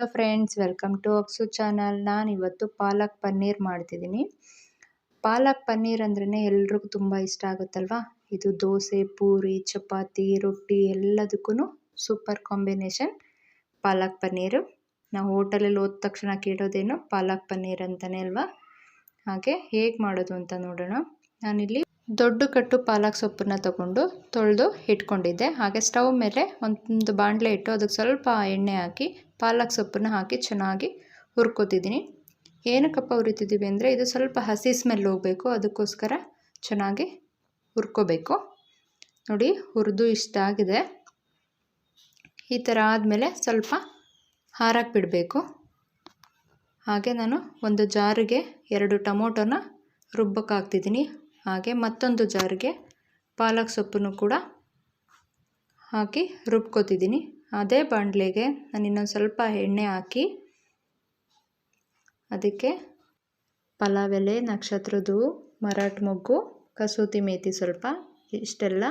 Hello friends, welcome to ಅಕ್ಸು channel. ನಾನು ಇವತ್ತು ಪಾಲಕ್ ಪನ್ನೀರ್ ಮಾಡ್ತಿದ್ದೀನಿ. ಪಾಲಕ್ ಪನ್ನೀರ್ ಅಂದ್ರೇ ಎಲ್ರಿಗೂ ತುಂಬ ಇಷ್ಟ ಆಗುತ್ತಲ್ವಾ. ಇದು ದೋಸೆ, ಪೂರಿ, ಚಪಾತಿ, ರೊಟ್ಟಿ ಎಲ್ಲದಕ್ಕೂ ಸೂಪರ್ ಕಾಂಬಿನೇಷನ್ ಪಾಲಕ್ ಪನ್ನೀರು. ನಾವು ಹೋಟೆಲಲ್ಲಿ ಹೋದ ತಕ್ಷಣ ಕೇಳೋದೇನು ಪಾಲಕ್ ಪನ್ನೀರ್ ಅಂತಲೇ ಅಲ್ವಾ. ಹಾಗೆ ಹೇಗೆ ಮಾಡೋದು ಅಂತ ನೋಡೋಣ. ನಾನಿಲ್ಲಿ ದೊಡ್ಡ ಕಟ್ಟು ಪಾಲಕ್ ಸೊಪ್ಪನ್ನ ತಗೊಂಡು ತೊಳೆದು ಇಟ್ಕೊಂಡಿದ್ದೆ. ಹಾಗೆ ಸ್ಟವ್ ಮೇಲೆ ಒಂದು ಬಾಣಲೆ ಇಟ್ಟು ಅದಕ್ಕೆ ಸ್ವಲ್ಪ ಎಣ್ಣೆ ಹಾಕಿ ಪಾಲಕ್ ಸೊಪ್ಪನ್ನ ಹಾಕಿ ಚೆನ್ನಾಗಿ ಹುರ್ಕೋತಿದ್ದೀನಿ. ಏನಕ್ಕಪ್ಪ ಹುರಿತಿದ್ದೀವಿ ಅಂದರೆ ಇದು ಸ್ವಲ್ಪ ಹಸಿ ಸ್ಮೆಲ್ ಹೋಗಬೇಕು, ಅದಕ್ಕೋಸ್ಕರ ಚೆನ್ನಾಗಿ ಹುರ್ಕೋಬೇಕು. ನೋಡಿ, ಹುರಿದು ಇಷ್ಟ ಆಗಿದೆ. ಈ ಥರ ಆದಮೇಲೆ ಸ್ವಲ್ಪ ಹಾರಕ್ಕೆ ಬಿಡಬೇಕು. ಹಾಗೆ ನಾನು ಒಂದು ಜಾರಿಗೆ 2 ಟೊಮೊಟೊನ ರುಬ್ಬಕ್ಕೆ ಹಾಕ್ತಿದ್ದೀನಿ. ಹಾಗೆ ಮತ್ತೊಂದು ಜಾರಿಗೆ ಪಾಲಕ್ ಸೊಪ್ಪನ್ನು ಕೂಡ ಹಾಕಿ ರುಬ್ಕೋತಿದ್ದೀನಿ. ಅದೇ ಬಾಣಲೆಗೆ ನಾನು ಇನ್ನೊಂದು ಸ್ವಲ್ಪ ಎಣ್ಣೆ ಹಾಕಿ ಅದಕ್ಕೆ ಪಲಾವ್ ಎಲೆ, ನಕ್ಷತ್ರದ ಹೂವು, ಮರಾಠ ಮೊಗ್ಗು, ಕಸೂತಿ ಮೇಥಿ ಸ್ವಲ್ಪ, ಇಷ್ಟೆಲ್ಲ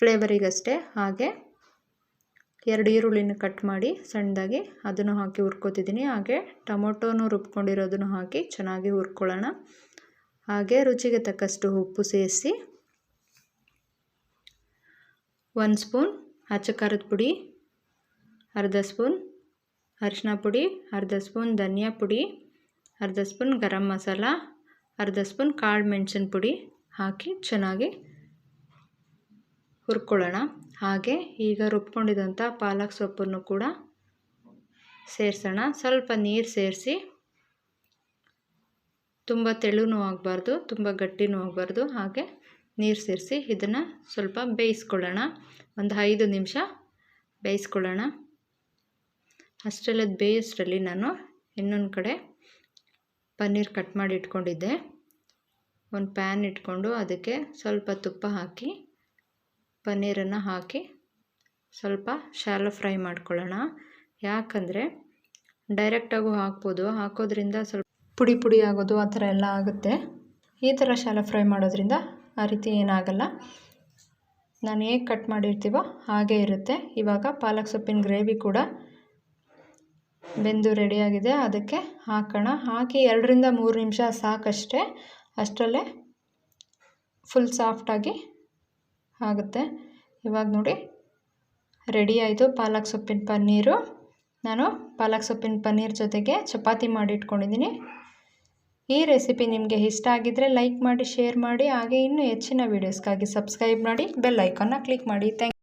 ಫ್ಲೇವರಿಗಷ್ಟೇ. ಹಾಗೆ 2 ಈರುಳ್ಳಿನ ಕಟ್ ಮಾಡಿ ಸಣ್ಣದಾಗಿ ಅದನ್ನು ಹಾಕಿ ಹುರ್ಕೋತಿದ್ದೀನಿ. ಹಾಗೆ ಟೊಮೊಟೊನು ರುಬ್ಕೊಂಡಿರೋದನ್ನು ಹಾಕಿ ಚೆನ್ನಾಗಿ ಹುರ್ಕೊಳ್ಳೋಣ. ಹಾಗೆ ರುಚಿಗೆ ತಕ್ಕಷ್ಟು ಉಪ್ಪು ಸೇರಿಸಿ 1 ಸ್ಪೂನ್ ಅಚ್ಚ ಖಾರದ ಪುಡಿ, ಅರ್ಧ ಸ್ಪೂನ್ ಅರಿಶಿನ ಪುಡಿ, ಅರ್ಧ ಸ್ಪೂನ್ ಧನಿಯಾ ಪುಡಿ, ಅರ್ಧ ಸ್ಪೂನ್ ಗರಂ ಮಸಾಲ, ಅರ್ಧ ಸ್ಪೂನ್ ಕಾಳು ಮೆಣಸಿನ ಪುಡಿ ಹಾಕಿ ಚೆನ್ನಾಗಿ ಹುರ್ಕೊಳ್ಳೋಣ. ಹಾಗೆ ಈಗ ರುಬ್ಕೊಂಡಿದ್ದಂಥ ಪಾಲಕ್ ಸೊಪ್ಪನ್ನು ಕೂಡ ಸೇರಿಸೋಣ. ಸ್ವಲ್ಪ ನೀರು ಸೇರಿಸಿ, ತುಂಬ ತೆಳುನೂ ಆಗಬಾರ್ದು, ತುಂಬ ಗಟ್ಟಿನೂ ಆಗಬಾರ್ದು. ಹಾಗೆ ನೀರು ಸೇರಿಸಿ ಇದನ್ನು ಸ್ವಲ್ಪ ಬೇಯಿಸ್ಕೊಳ್ಳೋಣ. ಒಂದು 5 ನಿಮಿಷ ಬೇಯಿಸ್ಕೊಳ್ಳೋಣ. ಅಷ್ಟೆಲ್ಲ ಬೇಯಿಸ್ರಲ್ಲಿ ನಾನು ಇನ್ನೊಂದು ಕಡೆ ಪನ್ನೀರ್ ಕಟ್ ಮಾಡಿ ಇಟ್ಕೊಂಡಿದ್ದೆ. ಒಂದು ಪ್ಯಾನ್ ಇಟ್ಕೊಂಡು ಅದಕ್ಕೆ ಸ್ವಲ್ಪ ತುಪ್ಪ ಹಾಕಿ ಪನ್ನೀರನ್ನು ಹಾಕಿ ಸ್ವಲ್ಪ ಶಾಲೋ ಫ್ರೈ ಮಾಡ್ಕೊಳ್ಳೋಣ. ಯಾಕಂದರೆ ಡೈರೆಕ್ಟಾಗೂ ಹಾಕ್ಬೋದು, ಹಾಕೋದ್ರಿಂದ ಸ್ವಲ್ಪ ಪುಡಿ ಪುಡಿ ಆಗೋದು ಆ ಥರ ಎಲ್ಲ ಆಗುತ್ತೆ. ಈ ಥರ ಶಾಲೋ ಫ್ರೈ ಮಾಡೋದ್ರಿಂದ ಆ ರೀತಿ ಏನಾಗಲ್ಲ. ನಾನು ಹೇಗೆ ಕಟ್ ಮಾಡಿರ್ತೀವೋ ಹಾಗೇ ಇರುತ್ತೆ. ಇವಾಗ ಪಾಲಕ್ ಸೊಪ್ಪಿನ ಗ್ರೇವಿ ಕೂಡ ಬೆಂದು ರೆಡಿಯಾಗಿದೆ, ಅದಕ್ಕೆ ಹಾಕೋಣ. ಹಾಕಿ 2ರಿಂದ 3 ನಿಮಿಷ ಸಾಕಷ್ಟೇ. ಅಷ್ಟರಲ್ಲೇ ಫುಲ್ ಸಾಫ್ಟಾಗಿ ಆಗುತ್ತೆ. ಇವಾಗ ನೋಡಿ ರೆಡಿ ಆಯಿತು ಪಾಲಕ್ ಸೊಪ್ಪಿನ ಪನ್ನೀರು. ನಾನು ಪಾಲಕ್ ಸೊಪ್ಪಿನ ಪನ್ನೀರ್ ಜೊತೆಗೆ ಚಪಾತಿ ಮಾಡಿ ಇಟ್ಕೊಂಡಿದ್ದೀನಿ. ಈ ರೆಸಿಪಿ ನಿಮಗೆ ಇಷ್ಟ ಆಗಿದ್ದರೆ ಲೈಕ್ ಮಾಡಿ, ಶೇರ್ ಮಾಡಿ. ಹಾಗೆ ಇನ್ನೂ ಹೆಚ್ಚಿನ ವೀಡಿಯೋಸ್ಗಾಗಿ ಸಬ್ಸ್ಕ್ರೈಬ್ ಮಾಡಿ, ಬೆಲ್ ಐಕಾನ್ನ ಕ್ಲಿಕ್ ಮಾಡಿ. Thank you.